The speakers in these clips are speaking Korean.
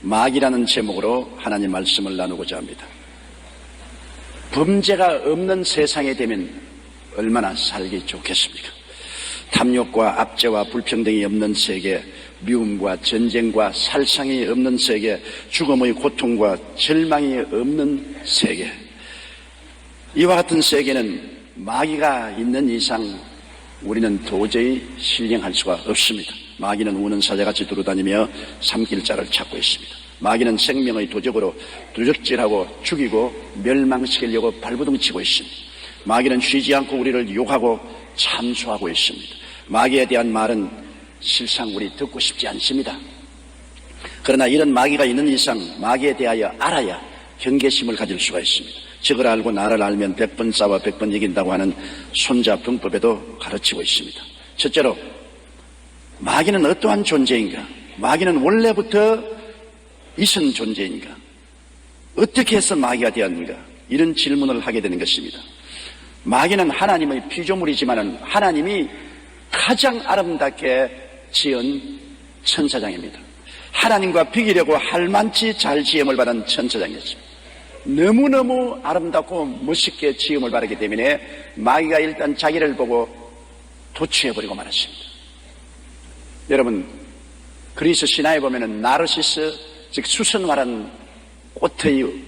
마귀라는 제목으로 하나님 말씀을 나누고자 합니다. 범죄가 없는 세상에 되면 얼마나 살기 좋겠습니까? 탐욕과 압제와 불평등이 없는 세계, 미움과 전쟁과 살상이 없는 세계, 죽음의 고통과 절망이 없는 세계. 이와 같은 세계는 마귀가 있는 이상 우리는 도저히 신령할 수가 없습니다. 마귀는 우는 사자같이 두루다니며 삼킬 자를 찾고 있습니다. 마귀는 생명의 도적으로 도적질하고 죽이고 멸망시키려고 발버둥치고 있습니다. 마귀는 쉬지 않고 우리를 욕하고 참소하고 있습니다. 마귀에 대한 말은 실상 우리 듣고 싶지 않습니다. 그러나 이런 마귀가 있는 이상 마귀에 대하여 알아야 경계심을 가질 수가 있습니다. 적을 알고 나를 알면 100번 싸워 100번 이긴다고 하는 손자병법에도 가르치고 있습니다. 첫째로, 마귀는 어떠한 존재인가? 마귀는 원래부터 있은 존재인가? 어떻게 해서 마귀가 되었는가? 이런 질문을 하게 되는 것입니다. 마귀는 하나님의 피조물이지만 하나님이 가장 아름답게 지은 천사장입니다. 하나님과 비기려고 할만치 잘 지음을 받은 천사장이었습니다. 너무너무 아름답고 멋있게 지음을 받았기 때문에 마귀가 일단 자기를 보고 도취해버리고 말았습니다. 여러분, 그리스 신화에 보면은 나르시스, 즉 수선화란 꽃의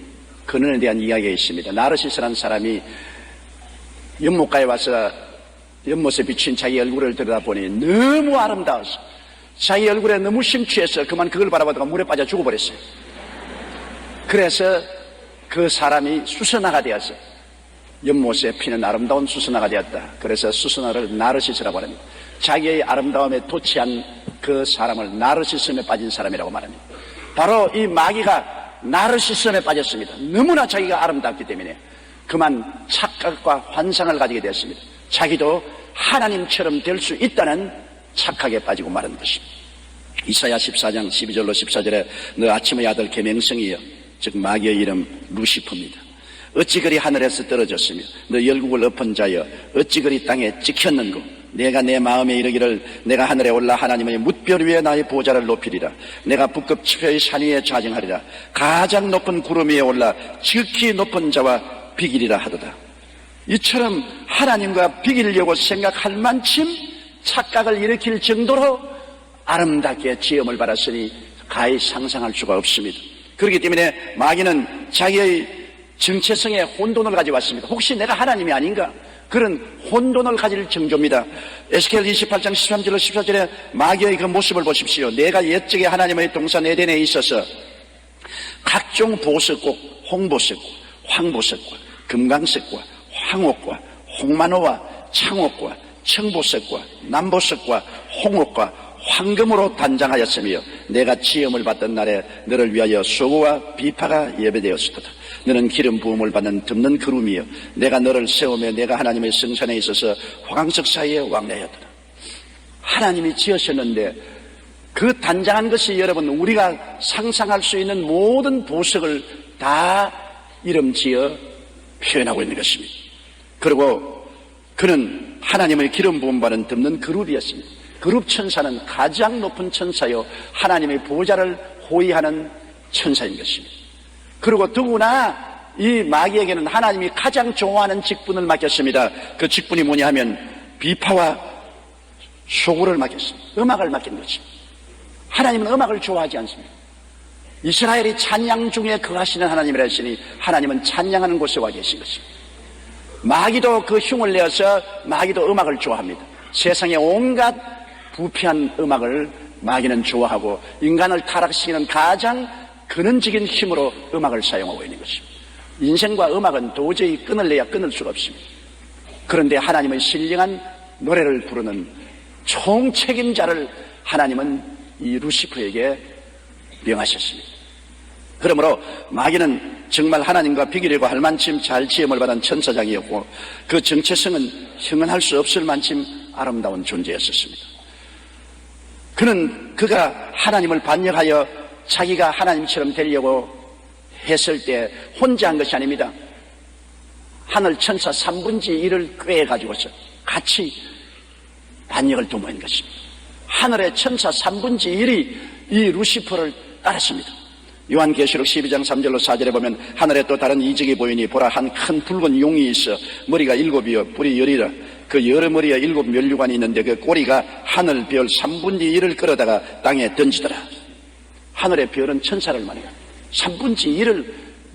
근원에 대한 이야기가 있습니다. 나르시스라는 사람이 연못가에 와서 연못에 비친 자기 얼굴을 들여다보니 너무 아름다워서 자기 얼굴에 너무 심취해서 그만 그걸 바라보다가 물에 빠져 죽어버렸어요. 그래서 그 사람이 수선화가 되어서 연못에 피는 아름다운 수선화가 되었다. 그래서 수선화를 나르시스라고 합니다. 자기의 아름다움에 도취한 그 사람을 나르시즘에 빠진 사람이라고 말합니다. 바로 이 마귀가 나르시즘에 빠졌습니다. 너무나 자기가 아름답기 때문에 그만 착각과 환상을 가지게 되었습니다. 자기도 하나님처럼 될 수 있다는 착각에 빠지고 말하는 것입니다. 이사야 14장 12절로 14절에 너 아침의 아들 계명성이여, 즉 마귀의 이름 루시퍼입니다. 어찌 그리 하늘에서 떨어졌으며 너 열국을 엎은 자여 어찌 그리 땅에 찍혔는고, 내가 내 마음에 이르기를 내가 하늘에 올라 하나님의 뭇별 위에 나의 보좌를 높이리라. 내가 북극 지표의 산 위에 좌정하리라. 가장 높은 구름 위에 올라 지극히 높은 자와 비기리라 하도다. 이처럼 하나님과 비기려고 생각할 만큼 착각을 일으킬 정도로 아름답게 지음을 받았으니 가히 상상할 수가 없습니다. 그렇기 때문에 마귀는 자기의 정체성에 혼돈을 가져왔습니다. 혹시 내가 하나님이 아닌가? 그런 혼돈을 가질 정조입니다. 에스겔 28장 13절로 14절에 마귀의 그 모습을 보십시오. 내가 옛적에 하나님의 동산 에덴에 있어서 각종 보석꽃, 홍보석과 황보석과 금강석과 황옥과 홍만호와 창옥과 청보석과 남보석과 홍옥과 황금으로 단장하였으며 내가 지음을 받던 날에 너를 위하여 소고와 비파가 예배되었으도다. 너는 기름 부음을 받는 듭는 그룹이여 내가 너를 세우며 내가 하나님의 성산에 있어서 화강석 사이에 왕래하였도다. 하나님이 지으셨는데 그 단장한 것이 여러분 우리가 상상할 수 있는 모든 보석을 다 이름 지어 표현하고 있는 것입니다. 그리고 그는 하나님의 기름 부음 받는 듭는 그룹이었습니다. 그룹 천사는 가장 높은 천사요 하나님의 보좌를 호위하는 천사인 것입니다. 그리고 더구나 이 마귀에게는 하나님이 가장 좋아하는 직분을 맡겼습니다. 그 직분이 뭐냐 하면 비파와 소구를 맡겼습니다. 음악을 맡긴 것입니다. 하나님은 음악을 좋아하지 않습니다. 이스라엘이 찬양 중에 거하시는 하나님이라 했으니 하나님은 찬양하는 곳에 와 계신 것입니다. 마귀도 그 흉을 내어서 마귀도 음악을 좋아합니다. 세상의 온갖 부패한 음악을 마귀는 좋아하고 인간을 타락시키는 가장 근원적인 힘으로 음악을 사용하고 있는 것입니다. 인생과 음악은 도저히 끊을 내야 끊을 수가 없습니다. 그런데 하나님의 신령한 노래를 부르는 총책임자를 하나님은 이 루시퍼에게 명하셨습니다. 그러므로 마귀는 정말 하나님과 비기려고 할 만큼 잘 지음을 받은 천사장이었고 그 정체성은 형언할 수 없을 만큼 아름다운 존재였었습니다. 그가 하나님을 반역하여 자기가 하나님처럼 되려고 했을 때 혼자 한 것이 아닙니다. 하늘 천사 3분의 1을 꾀해가지고서 같이 반역을 도모한 것입니다. 하늘의 천사 3분의 1이 이 루시퍼를 따랐습니다. 요한계시록 12장 3절로 4절에 보면 하늘에 또 다른 이적이 보이니 보라 한 큰 붉은 용이 있어 머리가 7이요 뿔이 10이라 그 여러 머리에 7 면류관이 있는데 그 꼬리가 하늘 별 3분의 1을 끌어다가 땅에 던지더라. 하늘의 별은 천사를 말해요. 3분의 1을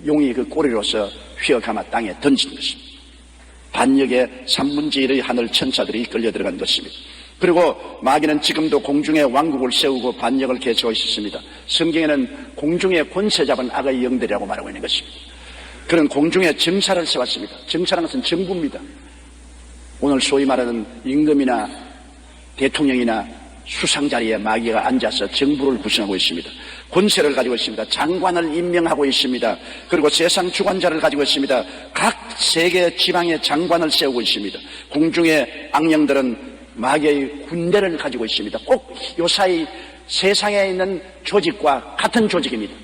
용이 그 꼬리로서 휘어감아 땅에 던지는 것입니다. 반역의 3분의 1의 하늘 천사들이 끌려 들어간 것입니다. 그리고 마귀는 지금도 공중에 왕국을 세우고 반역을 개최하고 있습니다. 성경에는 공중에 권세 잡은 악의 영들이라고 말하고 있는 것입니다. 그런 공중에 정사를 세웠습니다. 정사라는 것은 정부입니다. 오늘 소위 말하는 임금이나 대통령이나 수상자리에 마귀가 앉아서 정부를 구성하고 있습니다. 권세를 가지고 있습니다. 장관을 임명하고 있습니다. 그리고 세상 주관자를 가지고 있습니다. 각 세계 지방의 장관을 세우고 있습니다. 공중의 악령들은 마귀의 군대를 가지고 있습니다. 꼭 요사이 세상에 있는 조직과 같은 조직입니다.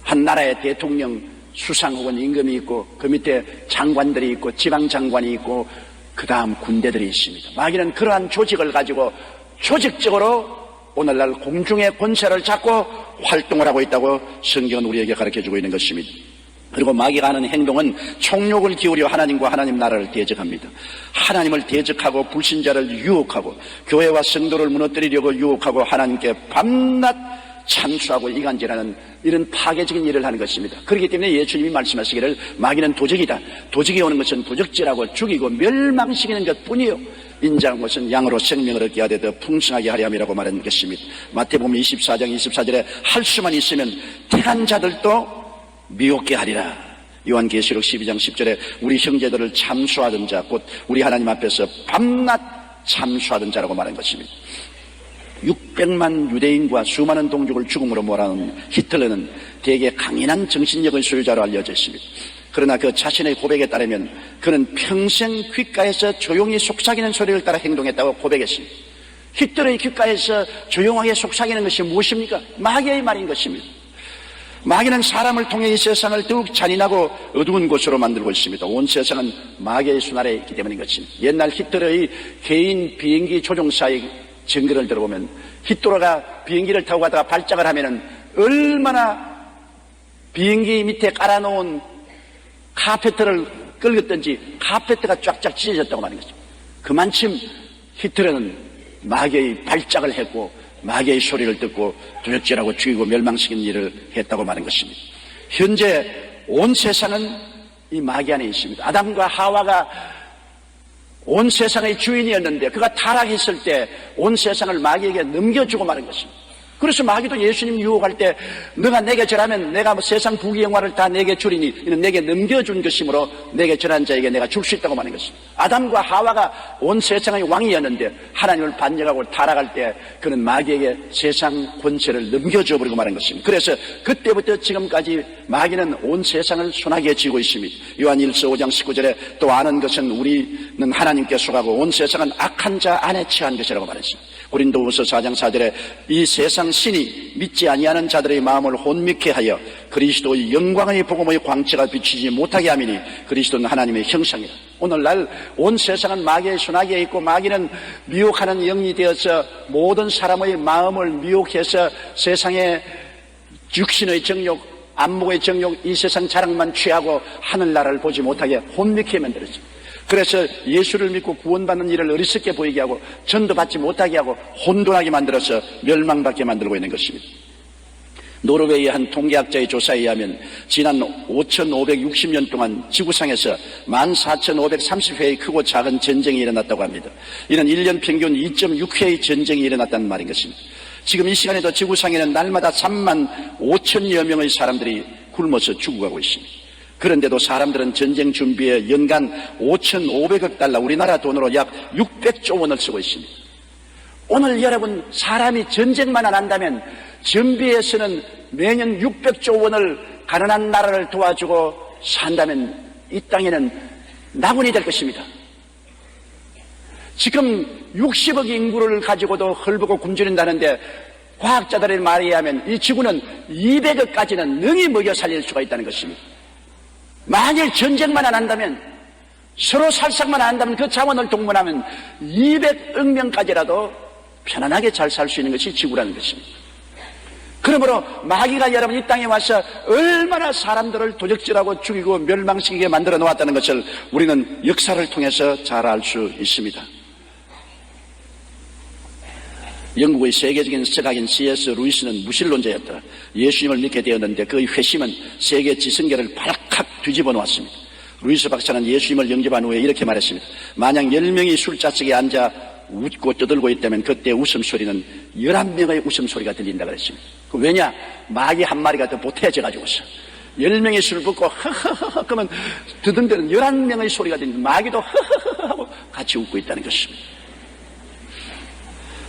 한 나라의 대통령, 수상 혹은 임금이 있고 그 밑에 장관들이 있고 지방장관이 있고 그 다음 군대들이 있습니다. 마귀는 그러한 조직을 가지고 조직적으로 오늘날 공중의 권세를 잡고 활동을 하고 있다고 성경은 우리에게 가르쳐주고 있는 것입니다. 그리고 마귀가 하는 행동은 총력을 기울여 하나님과 하나님 나라를 대적합니다. 하나님을 대적하고 불신자를 유혹하고 교회와 성도를 무너뜨리려고 유혹하고 하나님께 밤낮 참수하고 이간질하는 이런 파괴적인 일을 하는 것입니다. 그렇기 때문에 예수님이 말씀하시기를 마귀는 도적이다. 도적이 오는 것은 도적질하고 죽이고 멸망시키는 것뿐이요 인자한 것은 양으로 생명을 얻게 하되 더 풍성하게 하려 함이라고 말하는 것입니다. 마태복음 24장 24절에 할 수만 있으면 택한 자들도 미혹게 하리라. 요한계시록 12장 10절에 우리 형제들을 참수하던 자 곧 우리 하나님 앞에서 밤낮 참수하던 자라고 말한 것입니다. 600만 유대인과 수많은 동족을 죽음으로 몰아넣은 히틀러는 대개 강인한 정신력의 소유자로 알려져 있습니다. 그러나 그 자신의 고백에 따르면 그는 평생 귓가에서 조용히 속삭이는 소리를 따라 행동했다고 고백했습니다. 히틀러의 귓가에서 조용하게 속삭이는 것이 무엇입니까? 마귀의 말인 것입니다. 마귀는 사람을 통해 이 세상을 더욱 잔인하고 어두운 곳으로 만들고 있습니다. 온 세상은 마귀의 손아래에 있기 때문인 것입니다. 옛날 히틀러의 개인 비행기 조종사의 증거를 들어보면 히틀러가 비행기를 타고 가다가 발작을 하면은 얼마나 비행기 밑에 깔아놓은 카페트를 긁었든지 카페트가 쫙쫙 찢어졌다고 말하는 것입니다. 그만큼 히틀러는 마귀의 발작을 했고 마귀의 소리를 듣고 도적질하고 죽이고 멸망시키는 일을 했다고 말하는 것입니다. 현재 온 세상은 이 마귀 안에 있습니다. 아담과 하와가 온 세상의 주인이었는데 그가 타락했을 때 온 세상을 마귀에게 넘겨주고 마는 것입니다. 그래서 마귀도 예수님 유혹할 때 너가 내게 절하면 내가 세상 부귀영화를 다 내게 주리니 이는 내게 넘겨준 것이므로 내게 절한 자에게 내가 줄 수 있다고 말하는 것입니다. 아담과 하와가 온 세상의 왕이었는데 하나님을 반역하고 타락할 때 그는 마귀에게 세상 권세를 넘겨줘 버리고 말한 것입니다. 그래서 그때부터 지금까지 마귀는 온 세상을 손아귀에 쥐고 있습니다. 요한일서 5장 19절에 또 아는 것은 우리는 하나님께 속하고 온 세상은 악한 자 안에 처한 것이라고 말했습니다. 고린도후서 4장 4절에 이 세상 신이 믿지 아니하는 자들의 마음을 혼미케 하여 그리스도의 영광의 복음의 광채가 비치지 못하게 함이니 그리스도는 하나님의 형상이라. 오늘날 온 세상은 마귀의 손아귀에 있고 마귀는 미혹하는 영이 되어서 모든 사람의 마음을 미혹해서 세상의 육신의 정욕, 안목의 정욕, 이 세상 자랑만 취하고 하늘나라를 보지 못하게 혼미케 만들었죠. 그래서 예수를 믿고 구원받는 일을 어리석게 보이게 하고 전도 받지 못하게 하고 혼돈하게 만들어서 멸망받게 만들고 있는 것입니다. 노르웨이의 한 통계학자의 조사에 의하면 지난 5,560년 동안 지구상에서 14,530회의 크고 작은 전쟁이 일어났다고 합니다. 이는 1년 평균 2.6회의 전쟁이 일어났다는 말인 것입니다. 지금 이 시간에도 지구상에는 날마다 3만 5천여 명의 사람들이 굶어서 죽어가고 있습니다. 그런데도 사람들은 전쟁 준비에 연간 5,500억 달러, 우리나라 돈으로 약 600조 원을 쓰고 있습니다. 오늘 여러분, 사람이 전쟁만 안 한다면 전비에서는 매년 600조 원을 가난한 나라를 도와주고 산다면 이 땅에는 낙원이 될 것입니다. 지금 60억 인구를 가지고도 헐벗고 굶주린다는데 과학자들의 말에 의하면 이 지구는 200억까지는 능히 먹여 살릴 수가 있다는 것입니다. 만일 전쟁만 안 한다면, 서로 살상만 안 한다면 그 자원을 동원하면 200억 명까지라도 편안하게 잘 살 수 있는 것이 지구라는 것입니다. 그러므로 마귀가 여러분 이 땅에 와서 얼마나 사람들을 도적질하고 죽이고 멸망시키게 만들어 놓았다는 것을 우리는 역사를 통해서 잘 알 수 있습니다. 영국의 세계적인 서각인 C.S. 루이스는 무신론자였더라. 예수님을 믿게 되었는데 그의 회심은 세계 지성계를 발칵 뒤집어 놓았습니다. 루이스 박사는 예수님을 영접한 후에 이렇게 말했습니다. 만약 10명이 술자석에 앉아 웃고 떠들고 있다면 그때 웃음소리는 11명의 웃음소리가 들린다 그랬습니다. 왜냐? 마귀 한 마리가 더 보태져가지고서 10명이 술 붓고 허허허 그러면 듣는 데는 11명의 소리가 들리는데 마귀도 허허허 하고 같이 웃고 있다는 것입니다.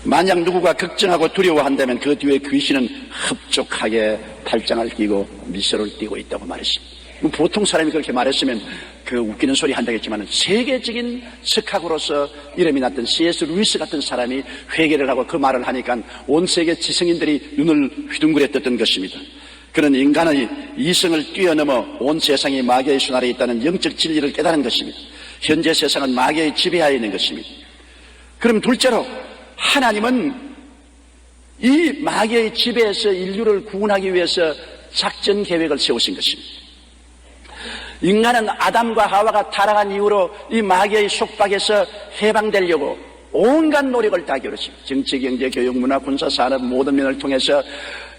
만약 누구가 걱정하고 두려워한다면 그 뒤에 귀신은 흡족하게 팔짱을 끼고 미소를 띠고 있다고 말했습니다. 보통 사람이 그렇게 말했으면 그 웃기는 소리 한다겠지만 세계적인 석학으로서 이름이 났던 C.S. 루이스 같은 사람이 회개를 하고 그 말을 하니까 온 세계 지성인들이 눈을 휘둥그레 떴던 것입니다. 그는 인간의 이성을 뛰어넘어 온 세상이 마귀의 손 아래 있다는 영적 진리를 깨달은 것입니다. 현재 세상은 마귀의 지배하에 있는 것입니다. 그럼 둘째로 하나님은 이 마귀의 지배에서 인류를 구원하기 위해서 작전 계획을 세우신 것입니다. 인간은 아담과 하와가 타락한 이후로 이 마귀의 속박에서 해방되려고 온갖 노력을 다 기울였습니다. 정치, 경제, 교육, 문화, 군사, 산업 모든 면을 통해서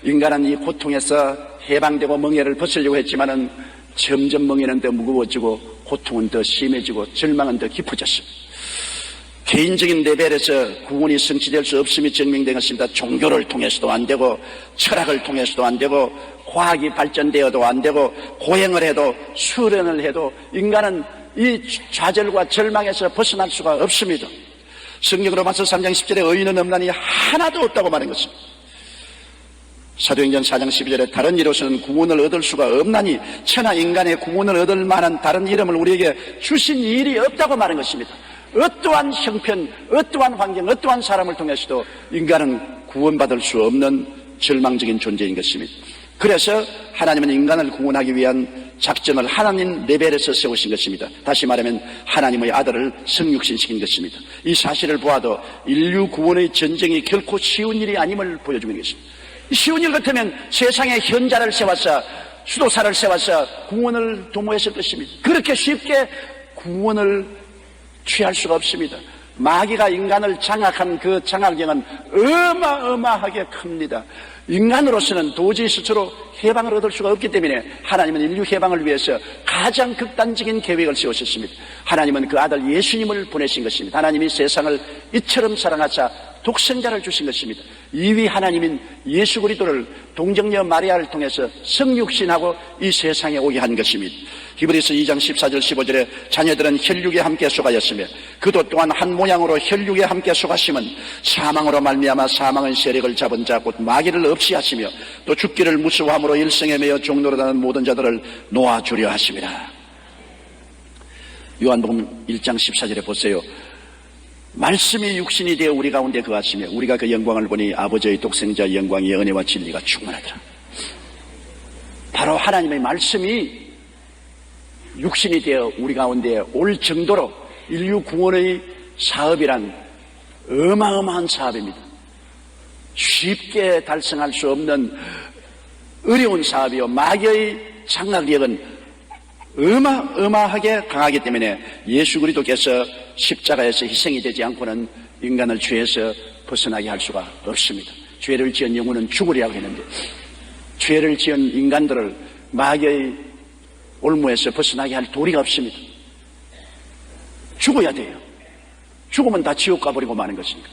인간은 이 고통에서 해방되고 멍에를 벗으려고 했지만은 점점 멍에는 더 무거워지고 고통은 더 심해지고 절망은 더 깊어졌습니다. 개인적인 레벨에서 구원이 성취될 수 없음이 증명된 것입니다. 종교를 통해서도 안 되고 철학을 통해서도 안 되고 과학이 발전되어도 안 되고 고행을 해도 수련을 해도 인간은 이 좌절과 절망에서 벗어날 수가 없습니다. 성경 로마서 3장 10절에 의인은 없나니 하나도 없다고 말한 것입니다. 사도행전 4장 12절에 다른 이로서는 구원을 얻을 수가 없나니 천하 인간의 구원을 얻을 만한 다른 이름을 우리에게 주신 일이 없다고 말한 것입니다. 어떠한 형편, 어떠한 환경, 어떠한 사람을 통해서도 인간은 구원받을 수 없는 절망적인 존재인 것입니다. 그래서 하나님은 인간을 구원하기 위한 작전을 하나님 레벨에서 세우신 것입니다. 다시 말하면 하나님의 아들을 성육신시킨 것입니다. 이 사실을 보아도 인류 구원의 전쟁이 결코 쉬운 일이 아님을 보여주는 것입니다. 쉬운 일 같으면 세상에 현자를 세워서 수도사를 세워서 구원을 도모했을 것입니다. 그렇게 쉽게 구원을 취할 수가 없습니다. 마귀가 인간을 장악한 그 장악력은 어마어마하게 큽니다. 인간으로서는 도저히 스스로 해방을 얻을 수가 없기 때문에 하나님은 인류 해방을 위해서 가장 극단적인 계획을 세우셨습니다. 하나님은 그 아들 예수님을 보내신 것입니다. 하나님이 세상을 이처럼 사랑하사 독생자를 주신 것입니다. 이위 하나님인 예수 그리스도를 동정녀 마리아를 통해서 성육신하고 이 세상에 오게 한 것입니다. 히브리서 2장 14절 15절에 자녀들은 혈육에 함께 속하였으며 그도 또한 한 모양으로 혈육에 함께 속하심은 사망으로 말미암아 사망의 세력을 잡은 자 곧 마귀를 없이 하시며 또 죽기를 무서워함으로 일생에 매여 종노릇하는 모든 자들을 놓아주려 하심이라. 요한복음 1장 14절에 보세요. 말씀이 육신이 되어 우리 가운데 거하시며 우리가 그 영광을 보니 아버지의 독생자의 영광이 은혜와 진리가 충만하더라. 바로 하나님의 말씀이 육신이 되어 우리 가운데 올 정도로 인류 구원의 사업이란 어마어마한 사업입니다. 쉽게 달성할 수 없는 어려운 사업이요 마귀의 장악력은 어마어마하게 강하기 때문에 예수 그리스도께서 십자가에서 희생이 되지 않고는 인간을 죄에서 벗어나게 할 수가 없습니다. 죄를 지은 영혼은 죽으리라고 했는데 죄를 지은 인간들을 마귀의 올무에서 벗어나게 할 도리가 없습니다. 죽어야 돼요. 죽으면 다 지옥 가버리고 마는 것입니다.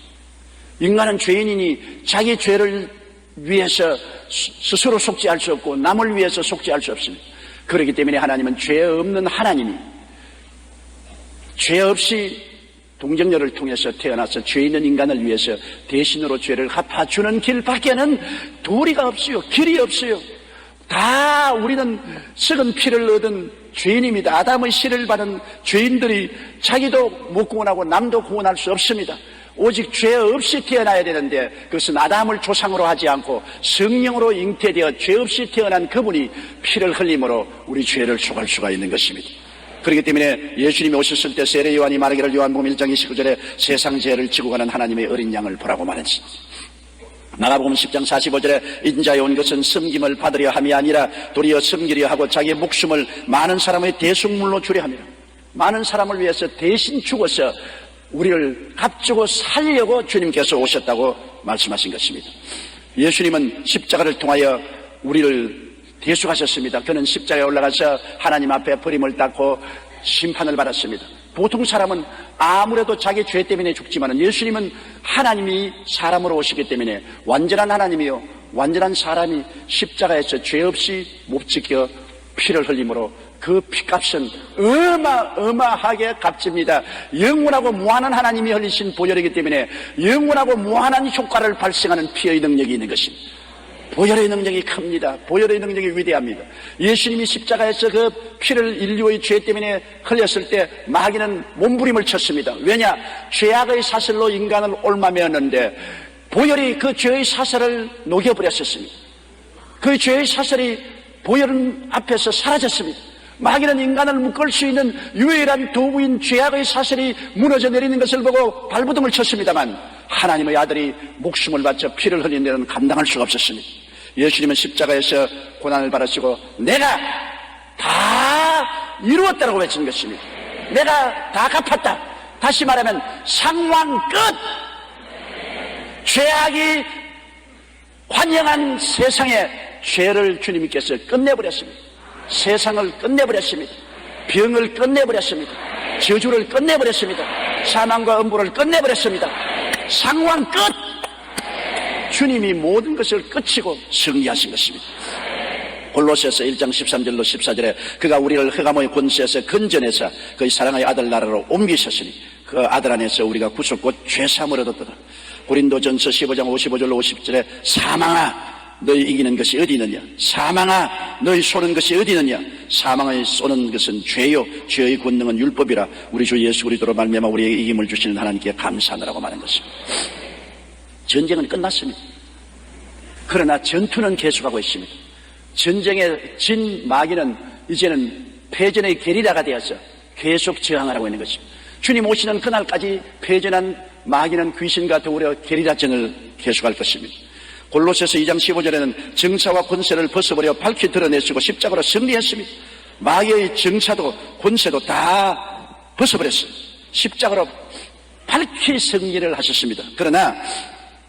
인간은 죄인이니 자기 죄를 위해서 스스로 속죄할 수 없고 남을 위해서 속죄할 수 없습니다. 그렇기 때문에 하나님은 죄 없는 하나님이 죄 없이 동정녀를 통해서 태어나서 죄 있는 인간을 위해서 대신으로 죄를 갚아주는 길밖에는 도리가 없어요. 길이 없어요. 다 우리는 썩은 피를 얻은 죄인입니다. 아담의 씨를 받은 죄인들이 자기도 못 구원하고 남도 구원할 수 없습니다. 오직 죄 없이 태어나야 되는데 그것은 아담을 조상으로 하지 않고 성령으로 잉태되어 죄 없이 태어난 그분이 피를 흘림으로 우리 죄를 속할 수가 있는 것입니다. 그렇기 때문에 예수님이 오셨을 때 세례 요한이 말하기를 요한복음 1장 29절에 세상 죄를 지고 가는 하나님의 어린 양을 보라고 말했습니다. 마가복음 10장 45절에 인자에 온 것은 섬김을 받으려 함이 아니라 도리어 섬기려 하고 자기의 목숨을 많은 사람의 대속물로 주려 함이라. 많은 사람을 위해서 대신 죽어서 우리를 값주고 살려고 주님께서 오셨다고 말씀하신 것입니다. 예수님은 십자가를 통하여 우리를 대속하셨습니다. 그는 십자가에 올라가서 하나님 앞에 버림을 닦고 심판을 받았습니다. 보통 사람은 아무래도 자기 죄 때문에 죽지만 예수님은 하나님이 사람으로 오시기 때문에 완전한 하나님이요 완전한 사람이 십자가에서 죄 없이 못 지켜 피를 흘림으로 그 피값은 어마어마하게 값집니다. 영원하고 무한한 하나님이 흘리신 보혈이기 때문에 영원하고 무한한 효과를 발생하는 피의 능력이 있는 것입니다. 보혈의 능력이 큽니다. 보혈의 능력이 위대합니다. 예수님이 십자가에서 그 피를 인류의 죄 때문에 흘렸을 때 마귀는 몸부림을 쳤습니다. 왜냐? 죄악의 사슬로 인간을 옮아매었는데 보혈이 그 죄의 사슬을 녹여버렸었습니다. 그 죄의 사슬이 보혈 앞에서 사라졌습니다. 마귀는 인간을 묶을 수 있는 유일한 도구인 죄악의 사슬이 무너져 내리는 것을 보고 발부둥을 쳤습니다만 하나님의 아들이 목숨을 바쳐 피를 흘린 데는 감당할 수가 없었습니다. 예수님은 십자가에서 고난을 받으시고 내가 다 이루었다고 외친 것입니다. 내가 다 갚았다. 다시 말하면 상황 끝. 죄악이 환영한 세상에 죄를 주님께서 끝내버렸습니다. 세상을 끝내버렸습니다. 병을 끝내버렸습니다. 저주를 끝내버렸습니다. 사망과 음부를 끝내버렸습니다. 상황 끝. 주님이 모든 것을 끝이고 승리하신 것입니다. 골로새서 1장 13절로 14절에 그가 우리를 흑암의 권세에서 건져내서 그의 사랑의 아들 나라로 옮기셨으니 그 아들 안에서 우리가 구속 곧 죄사함을 얻었도다. 고린도전서 15장 55절로 50절에 사망아 너희 이기는 것이 어디 있느냐? 사망아 너희 쏘는 것이 어디 있느냐? 사망의 쏘는 것은 죄요 죄의 권능은 율법이라 우리 주 예수 그리스도로 말미암아 우리에게 이김을 주시는 하나님께 감사하느라고 말한 것입니다. 전쟁은 끝났습니다. 그러나 전투는 계속하고 있습니다. 전쟁에 진 마귀는 이제는 패전의 게리라가 되어서 계속 저항하라고 있는 것입니다. 주님 오시는 그날까지 패전한 마귀는 귀신과 더불어 게리라전을 계속할 것입니다. 골로새서 2장 15절에는 정사와 권세를 벗어버려 밝히 드러내시고 십자가로 승리했습니다. 마귀의 정사도 권세도 다 벗어버렸어요. 십자가로 밝히 승리를 하셨습니다. 그러나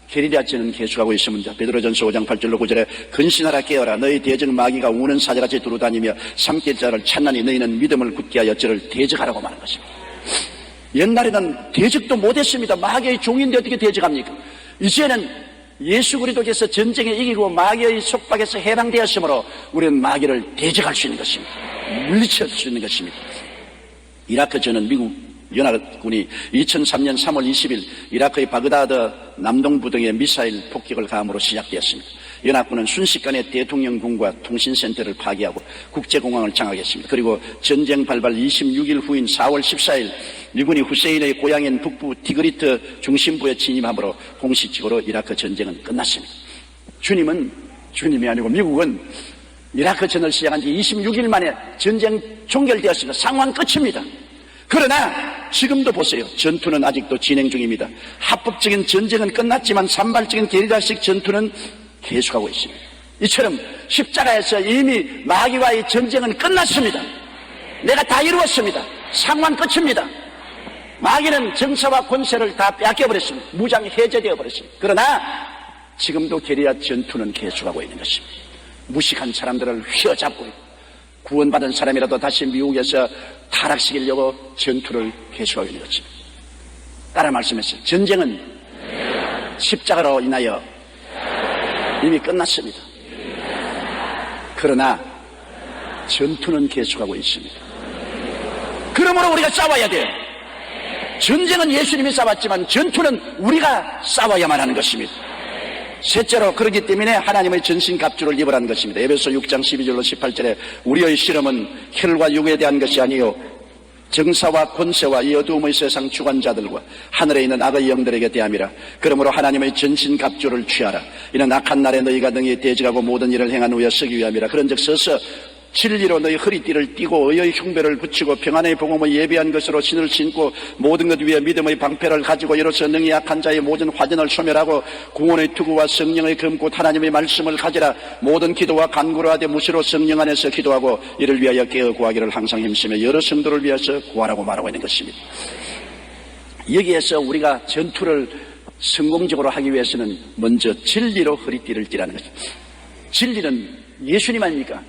게리라전은 계속하고 있습니다. 베드로전서 5장 8절로 9절에 근신하라 깨어라 너희 대적 마귀가 우는 사자같이 두루다니며 삼킬 자를 찾나니 너희는 믿음을 굳게 하여 저를 대적하라고 말한 것입니다. 옛날에는 대적도 못했습니다. 마귀의 종인데 어떻게 대적합니까? 이제는 예수 그리스도께서 전쟁에 이기고 마귀의 속박에서 해방되었으므로 우리는 마귀를 대적할 수 있는 것입니다. 물리칠 수 있는 것입니다. 이라크전은 미국 연합군이 2003년 3월 20일 이라크의 바그다드 남동부 등의 미사일 폭격을 가함으로 시작되었습니다. 연합군은 순식간에 대통령궁과 통신센터를 파괴하고 국제공항을 장악했습니다. 그리고 전쟁 발발 26일 후인 4월 14일 미군이 후세인의 고향인 북부 티그리트 중심부에 진입함으로 공식적으로 이라크 전쟁은 끝났습니다. 주님이 아니고 미국은 이라크 전을 시작한 지 26일 만에 전쟁 종결되었습니다. 상황 끝입니다. 그러나 지금도 보세요. 전투는 아직도 진행 중입니다. 합법적인 전쟁은 끝났지만 산발적인 게리라식 전투는 계속하고 있습니다. 이처럼 십자가에서 이미 마귀와의 전쟁은 끝났습니다. 내가 다 이루었습니다. 상황 끝입니다. 마귀는 정사와 권세를 다 빼앗겨버렸습니다. 무장 해제되어 버렸습니다. 그러나 지금도 게리라 전투는 계속하고 있는 것입니다. 무식한 사람들을 휘어잡고 있고 구원받은 사람이라도 다시 미국에서 타락시키려고 전투를 계속하고 있는 것입니다. 따라 말씀했어요. 전쟁은 십자가로 인하여 이미 끝났습니다. 그러나 전투는 계속하고 있습니다. 그러므로 우리가 싸워야 돼요. 전쟁은 예수님이 싸웠지만 전투는 우리가 싸워야만 하는 것입니다. 셋째로 그렇기 때문에 하나님의 전신갑주를 입으라는 것입니다. 에베소 6장 12절로 18절에 우리의 실험은 혈과 육에 대한 것이 아니요 정사와 권세와 이 어두움의 세상 주관자들과 하늘에 있는 악의 영들에게 대함이라. 그러므로 하나님의 전신갑주를 취하라. 이는 악한 날에 너희가 능히 대적하고 모든 일을 행한 후에 서기 위함이라. 그런즉 서서 진리로 너희 허리띠를 띠고 의의 흉배를 붙이고 평안의 복음을 예비한 것으로 신을 신고 모든 것 위에 믿음의 방패를 가지고 이로써 능히 약한 자의 모든 화전을 소멸하고 구원의 투구와 성령의 검고 하나님의 말씀을 가지라. 모든 기도와 간구를 하되 무시로 성령 안에서 기도하고 이를 위하여 깨어 구하기를 항상 힘쓰며 여러 성도를 위해서 구하라고 말하고 있는 것입니다. 여기에서 우리가 전투를 성공적으로 하기 위해서는 먼저 진리로 허리띠를 띠라는 것입니다. 진리는 예수님 아닙니까?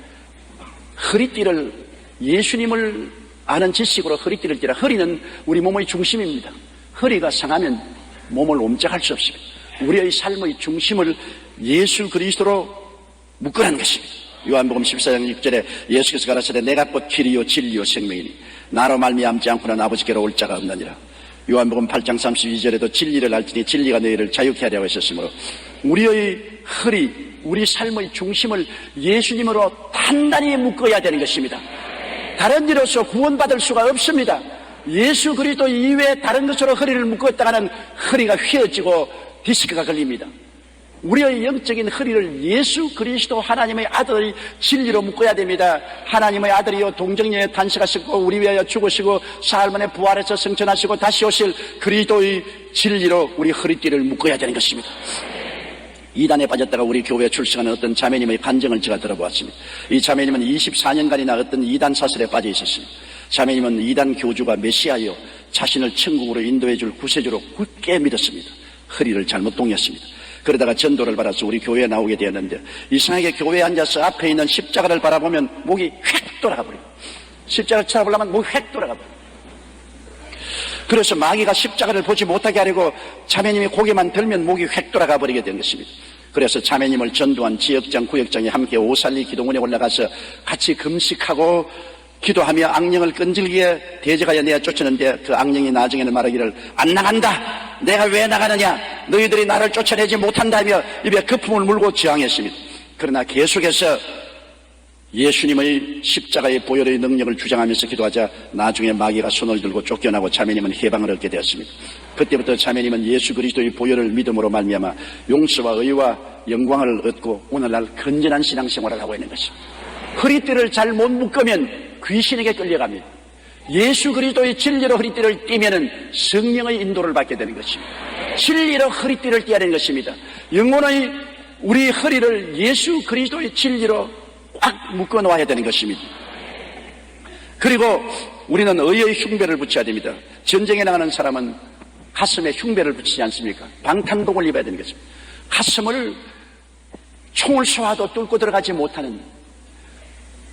허리띠를, 예수님을 아는 지식으로 허리띠를 띠라. 허리는 우리 몸의 중심입니다. 허리가 상하면 몸을 옴짝할 수 없습니다. 우리의 삶의 중심을 예수 그리스도로 묶으라는 것입니다. 요한복음 14장 6절에 예수께서 가라사대 내가 곧 길이요 진리요 생명이니 나로 말미암지 않고는 아버지께로 올 자가 없느니라. 요한복음 8장 32절에도 진리를 알지니 진리가 너희를 자유케 하려고 했었으므로 우리의 허리, 우리 삶의 중심을 예수님으로 단단히 묶어야 되는 것입니다. 다른 일로서 구원받을 수가 없습니다. 예수 그리스도 이외에 다른 것으로 허리를 묶었다가는 허리가 휘어지고 디스크가 걸립니다. 우리의 영적인 허리를 예수 그리스도 하나님의 아들의 진리로 묶어야 됩니다. 하나님의 아들이요 동정녀에 탄생하시고 우리 위하여 죽으시고 사흘 만에 부활해서 승천하시고 다시 오실 그리스도의 진리로 우리 허리띠를 묶어야 되는 것입니다. 이단에 빠졌다가 우리 교회에 출석하는 어떤 자매님의 간증을 제가 들어보았습니다. 이 자매님은 24년간이나 어떤 이단 사슬에 빠져 있었습니다. 자매님은 이단 교주가 메시아여 자신을 천국으로 인도해 줄 구세주로 굳게 믿었습니다. 허리를 잘못 동였습니다. 그러다가 전도를 받아서 우리 교회에 나오게 되었는데 이상하게 교회에 앉아서 앞에 있는 십자가를 바라보면 목이 휙 돌아가 버려요. 십자가를 쳐다보려면 목이 휙 돌아가 버려요. 그래서 마귀가 십자가를 보지 못하게 하려고 자매님이 고개만 들면 목이 휙 돌아가 버리게 된 것입니다. 그래서 자매님을 전도한 지역장, 구역장이 함께 오살리 기도원에 올라가서 같이 금식하고 기도하며 악령을 끈질기게 대적하여 내어 쫓았는데 그 악령이 나중에는 말하기를 안 나간다. 내가 왜 나가느냐. 너희들이 나를 쫓아내지 못한다며 입에 거품을 물고 저항했습니다. 그러나 계속해서 예수님의 십자가의 보혈의 능력을 주장하면서 기도하자 나중에 마귀가 손을 들고 쫓겨나고 자매님은 해방을 얻게 되었습니다. 그때부터 자매님은 예수 그리스도의 보혈을 믿음으로 말미암아 용서와 의와 영광을 얻고 오늘날 건전한 신앙생활을 하고 있는 것입니다. 허리띠를 잘 못 묶으면 귀신에게 끌려갑니다. 예수 그리스도의 진리로 허리띠를 띠면은 성령의 인도를 받게 되는 것입니다. 진리로 허리띠를 띠어야 되는 것입니다. 영혼의 우리 허리를 예수 그리스도의 진리로 꽉 묶어 놓아야 되는 것입니다. 그리고 우리는 의의 흉배를 붙여야 됩니다. 전쟁에 나가는 사람은 가슴에 흉배를 붙이지 않습니까? 방탄복을 입어야 되는 것입니다. 가슴을 총을 쏘아도 뚫고 들어가지 못하는,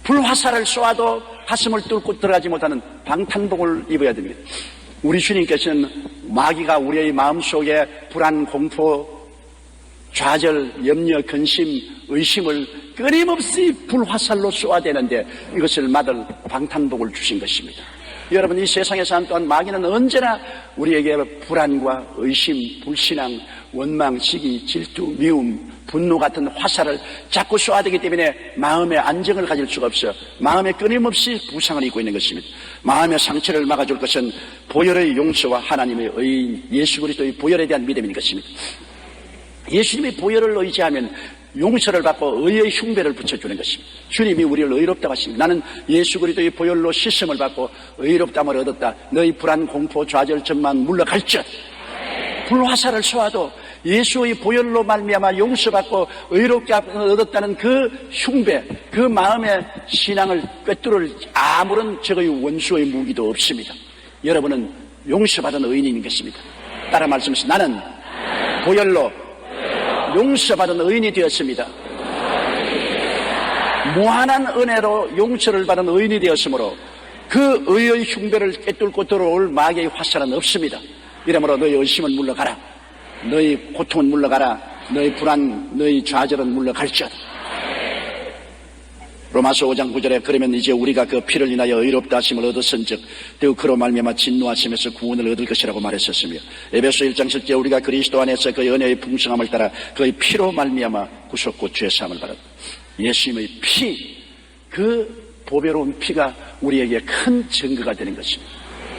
불화살을 쏘아도 가슴을 뚫고 들어가지 못하는 방탄복을 입어야 됩니다. 우리 주님께서는 마귀가 우리의 마음속에 불안, 공포, 좌절, 염려, 근심, 의심을 끊임없이 불화살로 쏘아대는데 이것을 막을 방탄복을 주신 것입니다. 여러분, 이 세상의 삶 또한 마귀는 언제나 우리에게 불안과 의심, 불신앙, 원망, 시기, 질투, 미움, 분노 같은 화살을 자꾸 쏘아대기 때문에 마음의 안정을 가질 수가 없어 마음에 끊임없이 부상을 입고 있는 것입니다. 마음의 상처를 막아줄 것은 보혈의 용서와 하나님의 의인 예수 그리스도의 보혈에 대한 믿음인 것입니다. 예수님의 보혈을 의지하면 용서를 받고 의의 흉배를 붙여주는 것입니다. 주님이 우리를 의롭다고 하십니다. 나는 예수 그리스도의 보혈로 씻음을 받고 의롭다함을 얻었다. 너희 불안, 공포, 좌절, 전만 물러갈지어다. 불화살을 쏘아도 예수의 보혈로 말미암아 용서받고 의롭게 얻었다는 그 흉배, 그 마음의 신앙을 꿰뚫을 아무런 적의 원수의 무기도 없습니다. 여러분은 용서받은 의인인 것입니다. 따라 말씀하시죠. 나는 보혈로 용서받은 의인이 되었습니다. 무한한 은혜로 용서를 받은 의인이 되었으므로 그 의의 흉배를 꿰뚫고 들어올 마귀의 화살은 없습니다. 이러므로 너희 의심은 물러가라. 너희 고통은 물러가라. 너희 불안, 너희 좌절은 물러갈지어다. 로마서 5장 9절에 그러면 이제 우리가 그 피를 인하여 의롭다 하심을 얻었은즉 또 그로 말미암아 진노하심에서 구원을 얻을 것이라고 말했었으며 에베소 1장 7절에 우리가 그리스도 안에서 그의 은혜의 풍성함을 따라 그의 피로 말미암아 구속고 죄사함을 받았다. 예수님의 피, 그 보배로운 피가 우리에게 큰 증거가 되는 것입니다.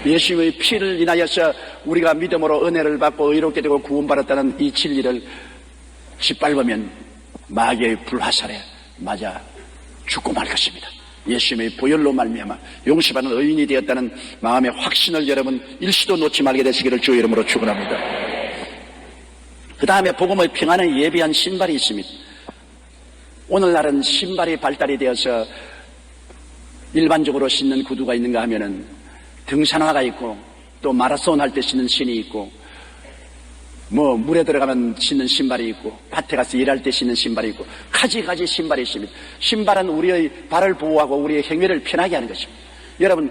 예수님의 피를 인하여서 우리가 믿음으로 은혜를 받고 의롭게 되고 구원받았다는 이 진리를 짓밟으면 마귀의 불화살에 맞아 죽고 말 것입니다. 예수님의 보혈로 말미암아 용서받는 의인이 되었다는 마음의 확신을 여러분 일시도 놓지 말게 되시기를 주의 이름으로 축원합니다. 그 다음에 복음의 평안을 예비한 신발이 있습니다. 오늘날은 신발이 발달이 되어서 일반적으로 신는 구두가 있는가 하면은 등산화가 있고 또 마라톤 할 때 신는 신이 있고 물에 들어가면 신는 신발이 있고 밭에 가서 일할 때 신는 신발이 있고 가지가지 신발이 있습니다. 신발은 우리의 발을 보호하고 우리의 행위를 편하게 하는 것입니다. 여러분,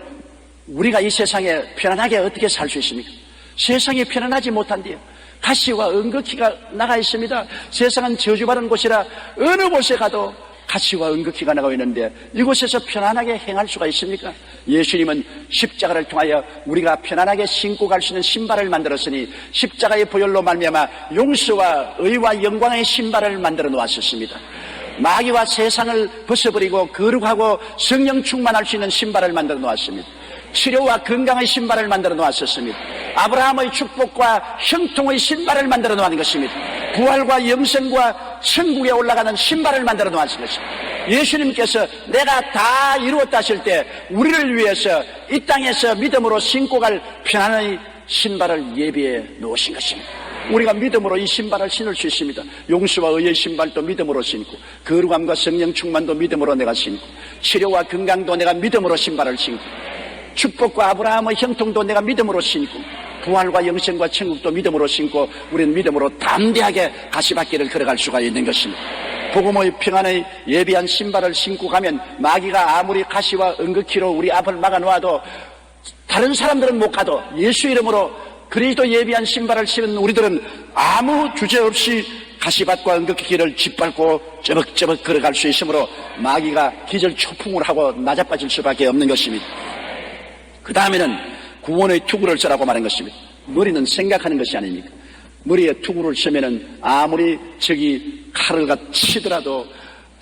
우리가 이 세상에 편안하게 어떻게 살 수 있습니까? 세상이 편안하지 못한데요. 가시와 은극히가 나가 있습니다. 세상은 저주받은 곳이라 어느 곳에 가도 가시와 은극히가 나가 있는데 이곳에서 편안하게 행할 수가 있습니까? 예수님은 십자가를 통하여 우리가 편안하게 신고 갈 수 있는 신발을 만들었으니 십자가의 보혈로 말미암아 용서와 의와 영광의 신발을 만들어 놓았었습니다. 마귀와 세상을 벗어버리고 거룩하고 성령 충만할 수 있는 신발을 만들어 놓았습니다. 치료와 건강의 신발을 만들어 놓았었습니다. 아브라함의 축복과 형통의 신발을 만들어 놓은 것입니다. 부활과 영생과 천국에 올라가는 신발을 만들어 놓은 것입니다. 예수님께서 내가 다 이루었다 하실 때 우리를 위해서 이 땅에서 믿음으로 신고 갈 평안의 신발을 예비해 놓으신 것입니다. 우리가 믿음으로 이 신발을 신을 수 있습니다. 용서와 의의 신발도 믿음으로 신고 거룩함과 성령 충만도 믿음으로 내가 신고 치료와 건강도 내가 믿음으로 신발을 신고 축복과 아브라함의 형통도 내가 믿음으로 신고 부활과 영생과 천국도 믿음으로 신고 우리는 믿음으로 담대하게 가시밭길을 걸어갈 수가 있는 것입니다. 복음의 평안의 예비한 신발을 신고 가면 마귀가 아무리 가시와 은극히로 우리 앞을 막아놓아도 다른 사람들은 못 가도 예수 이름으로 그리스도 예비한 신발을 신은 우리들은 아무 주제 없이 가시밭과 은극히 길을 짓밟고 쩌벅쩌벅 걸어갈 수 있으므로 마귀가 기절초풍을 하고 나자빠질 수밖에 없는 것입니다. 그 다음에는 구원의 투구를 쓰라고 말한 것입니다. 머리는 생각하는 것이 아닙니까? 머리에 투구를 쓰면은 아무리 적이 칼을 치더라도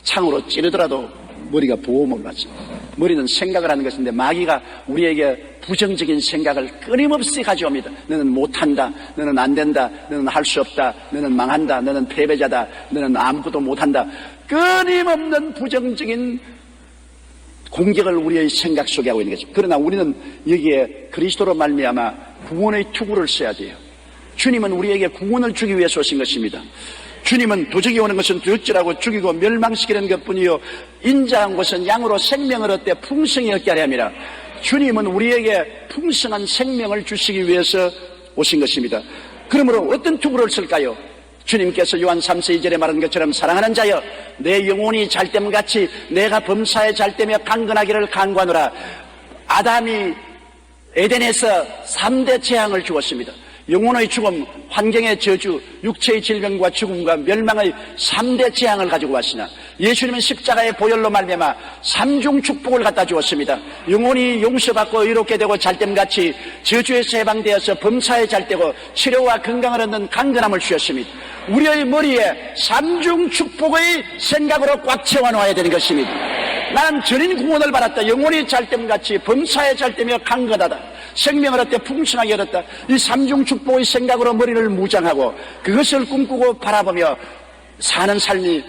창으로 찌르더라도 머리가 보호막을 받습니다. 머리는 생각을 하는 것인데 마귀가 우리에게 부정적인 생각을 끊임없이 가져옵니다. 너는 못한다, 너는 안 된다, 너는 할 수 없다, 너는 망한다, 너는 패배자다, 너는 아무것도 못한다. 끊임없는 부정적인 공격을 우리의 생각 속에 하고 있는 것입니다. 그러나 우리는 여기에 그리스도로 말미암아 구원의 투구를 써야 돼요. 주님은 우리에게 구원을 주기 위해서 오신 것입니다. 주님은 도적이 오는 것은 도적질하고 죽이고 멸망시키는 것뿐이요 인자한 것은 양으로 생명을 얻되 풍성히 얻게 하려 함이라. 주님은 우리에게 풍성한 생명을 주시기 위해서 오신 것입니다. 그러므로 어떤 투구를 쓸까요? 주님께서 요한 3서 2절에 말한 것처럼 사랑하는 자여 내 영혼이 잘됨같이 내가 범사에 잘되며 강건하기를 간구하노라. 아담이 에덴에서 3대 재앙을 주었습니다. 영혼의 죽음, 환경의 저주, 육체의 질병과 죽음과 멸망의 3대 재앙을 가지고 왔으나 예수님은 십자가의 보혈로 말미암아 3중 축복을 갖다 주었습니다. 영혼이 용서받고 의롭게 되고 잘됨같이 저주에서 해방되어서 범사에 잘되고 치료와 건강을 얻는 강건함을 주셨습니다. 우리의 머리에 3중 축복의 생각으로 꽉 채워놓아야 되는 것입니다. 나는 전인 구원을 받았다. 영혼이 잘됨같이 범사에 잘되며 강건하다. 생명을 얻되 풍성하게 얻었다. 이 3중 축복의 생각으로 머리를 무장하고 그것을 꿈꾸고 바라보며 사는 삶이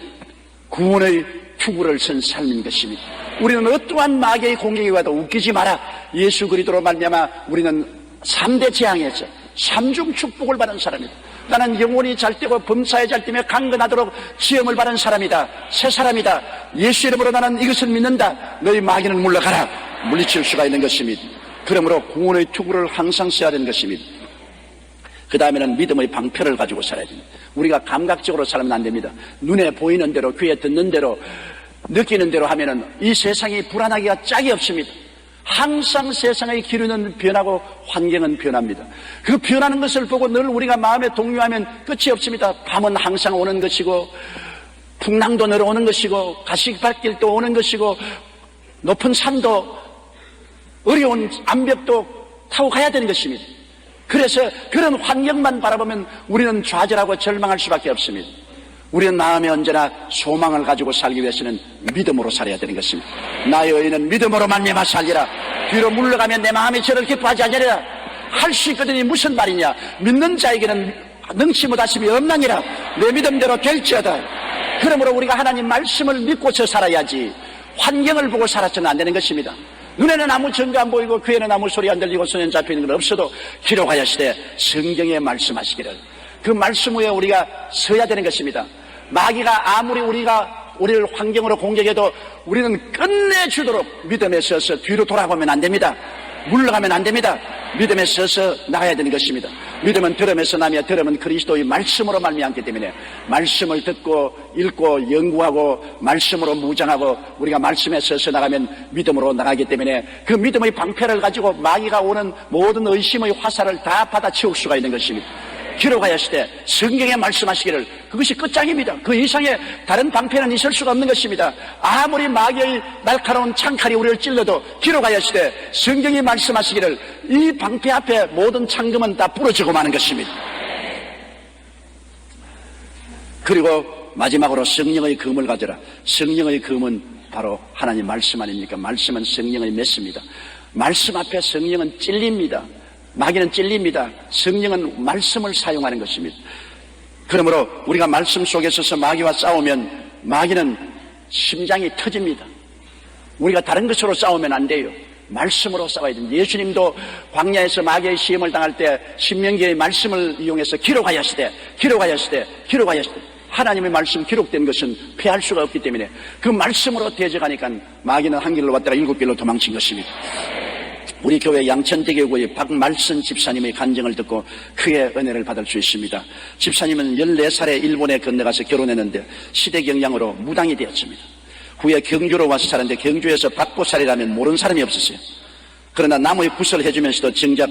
구원의 투구를 쓴 삶인 것입니다. 우리는 어떠한 마귀의 공격이 와도 웃기지 마라. 예수 그리스도로 말미암아 우리는 3대 재앙에서 3중 축복을 받은 사람이다. 나는 영혼이 잘되고 범사에 잘되며 강건하도록 지음을 받은 사람이다. 새 사람이다. 예수 이름으로 나는 이것을 믿는다. 너희 마귀는 물러가라. 물리칠 수가 있는 것입니다. 그러므로 구원의 투구를 항상 써야 되는 것입니다. 그 다음에는 믿음의 방패를 가지고 살아야 됩니다. 우리가 감각적으로 살면 안 됩니다. 눈에 보이는 대로, 귀에 듣는 대로, 느끼는 대로 하면은 이 세상이 불안하기가 짝이 없습니다. 항상 세상의 기류는 변하고 환경은 변합니다. 그 변하는 것을 보고 늘 우리가 마음에 동요하면 끝이 없습니다. 밤은 항상 오는 것이고 풍랑도 내려오는 것이고 가시밭길도 오는 것이고 높은 산도 어려운 암벽도 타고 가야 되는 것입니다. 그래서 그런 환경만 바라보면 우리는 좌절하고 절망할 수밖에 없습니다. 우리는 마음에 언제나 소망을 가지고 살기 위해서는 믿음으로 살아야 되는 것입니다. 나의 의인은 믿음으로 말미암아 살리라. 뒤로 물러가면 내 마음이 저를 기뻐하지 않으리라. 할 수 있거든이 무슨 말이냐. 믿는 자에게는 능치 못하심이 없나니라. 내 믿음대로 될지어다. 그러므로 우리가 하나님 말씀을 믿고서 살아야지. 환경을 보고 살아서는 안 되는 것입니다. 눈에는 아무 증거 안 보이고 귀에는 아무 소리 안 들리고 손에 잡히는 건 없어도 기록하였으되 성경에 말씀하시기를, 그 말씀 위에 우리가 서야 되는 것입니다. 마귀가 아무리 우리를 환경으로 공격해도 우리는 끝내주도록 믿음에 서서 뒤로 돌아보면 안 됩니다. 물러가면 안 됩니다. 믿음에 서서 나가야 되는 것입니다. 믿음은 들음에서 나며 들음은 그리스도의 말씀으로 말미암기 때문에 말씀을 듣고 읽고 연구하고 말씀으로 무장하고 우리가 말씀에 서서 나가면 믿음으로 나가기 때문에 그 믿음의 방패를 가지고 마귀가 오는 모든 의심의 화살을 다 받아치울 수가 있는 것입니다. 기록하였으되 성경에 말씀하시기를, 그것이 끝장입니다. 그 이상의 다른 방패는 있을 수가 없는 것입니다. 아무리 마귀의 날카로운 창칼이 우리를 찔러도 기록하였으되 성경이 말씀하시기를, 이 방패 앞에 모든 창금은 다 부러지고 마는 것입니다. 그리고 마지막으로 성령의 검을 가져라. 성령의 검은 바로 하나님 말씀 아닙니까? 말씀은 성령의 메스입니다. 말씀 앞에 성령은 찔립니다. 마귀는 찔립니다. 성령은 말씀을 사용하는 것입니다. 그러므로 우리가 말씀 속에 서서 마귀와 싸우면 마귀는 심장이 터집니다. 우리가 다른 것으로 싸우면 안 돼요. 말씀으로 싸워야 됩니다. 예수님도 광야에서 마귀의 시험을 당할 때 신명기의 말씀을 이용해서 기록하였으되 하나님의 말씀 기록된 것은 피할 수가 없기 때문에 그 말씀으로 대적하니까 마귀는 한 길로 왔다가 7길로 도망친 것입니다. 우리 교회 양천대교구의 박말순 집사님의 간증을 듣고 크게 은혜를 받을 수 있습니다. 집사님은 14살에 일본에 건너가서 결혼했는데 시대 영향으로 무당이 되었습니다. 후에 경주로 와서 살았는데 경주에서 박보살이라면 모르는 사람이 없었어요. 그러나 남의 구슬을 해주면서도 정작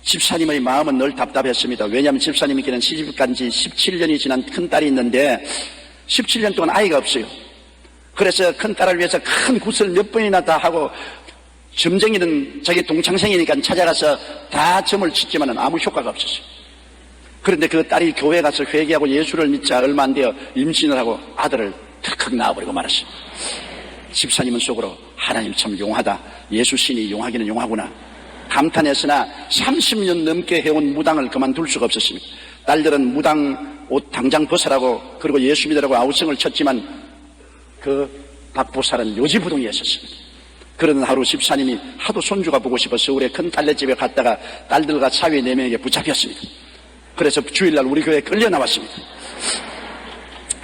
집사님의 마음은 늘 답답했습니다. 왜냐하면 집사님께는 시집간 지 17년이 지난 큰딸이 있는데 17년 동안 아이가 없어요. 그래서 큰딸을 위해서 큰 구슬 몇 번이나 다 하고 점쟁이는 자기 동창생이니까 찾아가서 다 점을 짓지만 아무 효과가 없었어요. 그런데 그 딸이 교회 가서 회개하고 예수를 믿자 얼마 안 되어 임신을 하고 아들을 턱 낳아버리고 말았어요. 집사님은 속으로 하나님 참 용하다. 예수 신이 용하기는 용하구나 감탄했으나 30년 넘게 해온 무당을 그만둘 수가 없었습니다. 딸들은 무당 옷 당장 벗으라고 그리고 예수 믿으라고 아우성을 쳤지만 그 박보살은 요지부동이었습니다. 그러는 하루 집사님이 하도 손주가 보고 싶어 서울에 큰 딸네 집에 갔다가 딸들과 사위 4명에게 붙잡혔습니다. 그래서 주일날 우리 교회에 끌려 나왔습니다.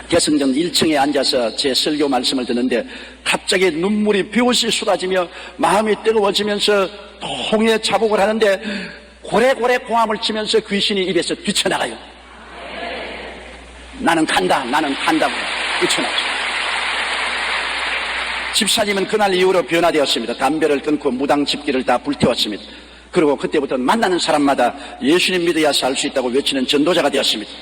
개성전 1층에 앉아서 제 설교 말씀을 듣는데 갑자기 눈물이 비옷이 쏟아지며 마음이 뜨거워지면서 통에 자복을 하는데 고래고래 고함을 치면서 귀신이 입에서 뛰쳐나가요. 나는 간다고 뛰쳐나가요. 집사님은 그날 이후로 변화되었습니다. 담배를 끊고 무당 집기를 다 불태웠습니다. 그리고 그때부터 만나는 사람마다 예수님 믿어야 살 수 있다고 외치는 전도자가 되었습니다.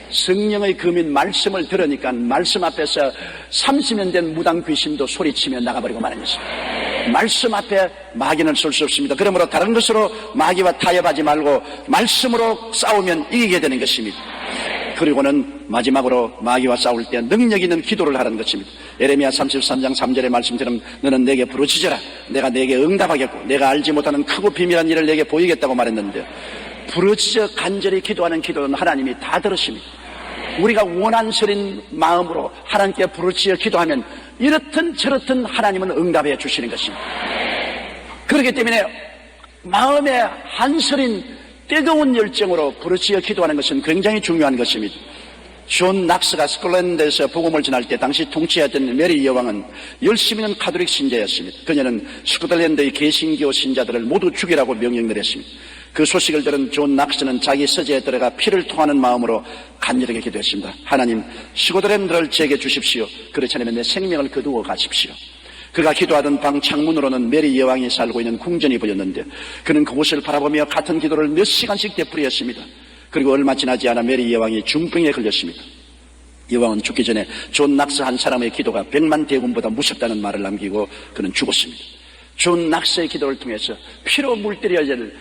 성령의 금인 말씀을 들으니까 말씀 앞에서 30년 된 무당 귀신도 소리치며 나가버리고 마는 것입니다. 말씀 앞에 마귀는 쏠 수 없습니다. 그러므로 다른 것으로 마귀와 타협하지 말고 말씀으로 싸우면 이기게 되는 것입니다. 그리고는 마지막으로 마귀와 싸울 때 능력 있는 기도를 하라는 것입니다. 예레미야 33장 3절의 말씀처럼 너는 내게 부르짖어라. 내가 내게 응답하겠고 내가 알지 못하는 크고 비밀한 일을 내게 보이겠다고 말했는데 부르짖어 간절히 기도하는 기도는 하나님이 다 들으십니다. 우리가 원한스러운 마음으로 하나님께 부르짖어 기도하면 이렇든 저렇든 하나님은 응답해 주시는 것입니다. 그렇기 때문에 마음에 한스린 뜨거운 열정으로 부르짖어 기도하는 것은 굉장히 중요한 것입니다. 존 낙스가 스콜랜드에서 복음을 전할 때 당시 통치했던 메리 여왕은 열심히 있는 카톨릭 신자였습니다. 그녀는 스코틀랜드의 개신교 신자들을 모두 죽이라고 명령을 했습니다. 그 소식을 들은 존 낙스는 자기 서재에 들어가 피를 토하는 마음으로 간절하게 기도했습니다. 하나님, 스코틀랜드를 제게 주십시오. 그렇지 않으면 내 생명을 거두어 가십시오. 그가 기도하던 방 창문으로는 메리 여왕이 살고 있는 궁전이 보였는데 그는 그곳을 바라보며 같은 기도를 몇 시간씩 되풀이했습니다. 그리고 얼마 지나지 않아 메리 여왕이 중병에 걸렸습니다. 여왕은 죽기 전에 존 낙스 한 사람의 기도가 100만 대군보다 무섭다는 말을 남기고 그는 죽었습니다. 존 낙스의 기도를 통해서 피로 물들여야 될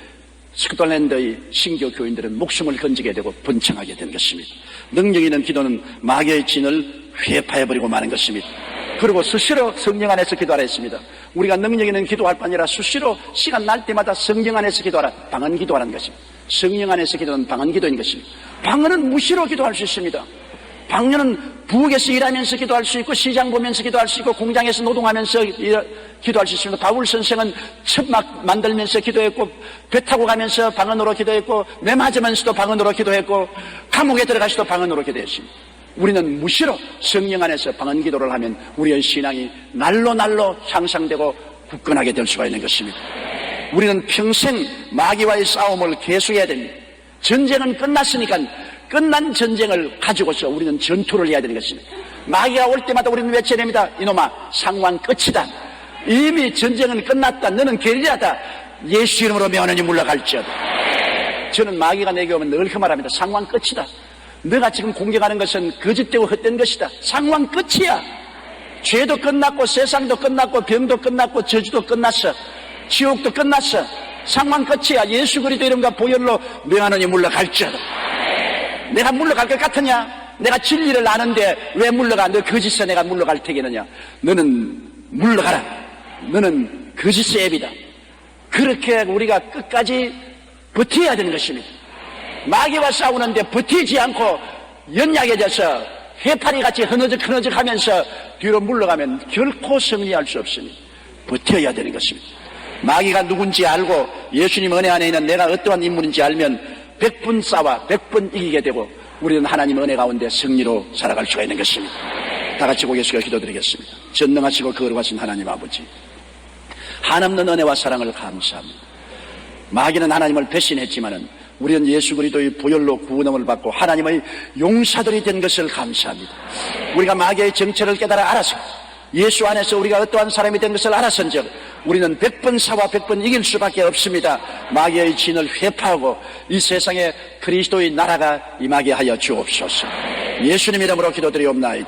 스코틀랜드의 신교 교인들은 목숨을 건지게 되고 번창하게 된 것입니다. 능력 있는 기도는 마귀의 진을 회파해버리고 마는 것입니다. 그리고 수시로 성령 안에서 기도하라 했습니다. 우리가 능력 있는 기도할 뿐 아니라 수시로 시간 날 때마다 성령 안에서 기도하라, 방언 기도하라는 것입니다. 성령 안에서 기도는 방언 기도인 것입니다. 방언은 무시로 기도할 수 있습니다. 방언은 부엌에서 일하면서 기도할 수 있고, 시장 보면서 기도할 수 있고, 공장에서 노동하면서 기도할 수 있습니다. 바울 선생은 첩막 만들면서 기도했고, 배 타고 가면서 방언으로 기도했고, 뇌 맞으면서도 방언으로 기도했고, 감옥에 들어가서도 방언으로 기도했습니다. 우리는 무시로 성령 안에서 방언 기도를 하면 우리의 신앙이 날로 향상되고 굳건하게 될 수가 있는 것입니다. 우리는 평생 마귀와의 싸움을 계속해야 됩니다. 전쟁은 끝났으니까 끝난 전쟁을 가지고서 우리는 전투를 해야 되는 것입니다. 마귀가 올 때마다 우리는 외쳐야 됩니다. 이놈아, 상황 끝이다. 이미 전쟁은 끝났다. 너는 게릴라다. 예수 이름으로 명하노니 물러갈지어다. 저는 마귀가 내게 오면 늘 그 말합니다. 상황 끝이다. 너가 지금 공격하는 것은 거짓되고 헛된 것이다. 상황 끝이야. 죄도 끝났고, 세상도 끝났고, 병도 끝났고, 저주도 끝났어. 지옥도 끝났어. 상황 끝이야. 예수 그리스도 이름과 보혈로 명하노니 물러갈지어다. 내가 물러갈 것 같으냐? 내가 진리를 아는데 왜 물러가? 너 거짓에 내가 물러갈 테겠느냐? 너는 물러가라. 너는 거짓의 앱이다. 그렇게 우리가 끝까지 버텨야 되는 것입니다. 마귀와 싸우는데 버티지 않고 연약해져서 해파리같이 흐느적 하면서 뒤로 물러가면 결코 승리할 수 없습니다. 버텨야 되는 것입니다. 마귀가 누군지 알고 예수님 은혜 안에 있는 내가 어떠한 인물인지 알면 100분 싸워 100분 이기게 되고 우리는 하나님 은혜 가운데 승리로 살아갈 수가 있는 것입니다. 다 같이 고개 숙여 기도드리겠습니다. 전능하시고 거룩하신 하나님 아버지, 한없는 은혜와 사랑을 감사합니다. 마귀는 하나님을 배신했지만은 우리는 예수 그리스도의 보혈로 구원함을 받고 하나님의 용사들이 된 것을 감사합니다. 우리가 마귀의 정체를 깨달아 알아서 예수 안에서 우리가 어떠한 사람이 된 것을 알았은즉 우리는 100번 싸워 100번 이길 수밖에 없습니다. 마귀의 진을 회파하고 이 세상에 그리스도의 나라가 임하게 하여 주옵소서. 예수님 이름으로 기도드리옵나이다.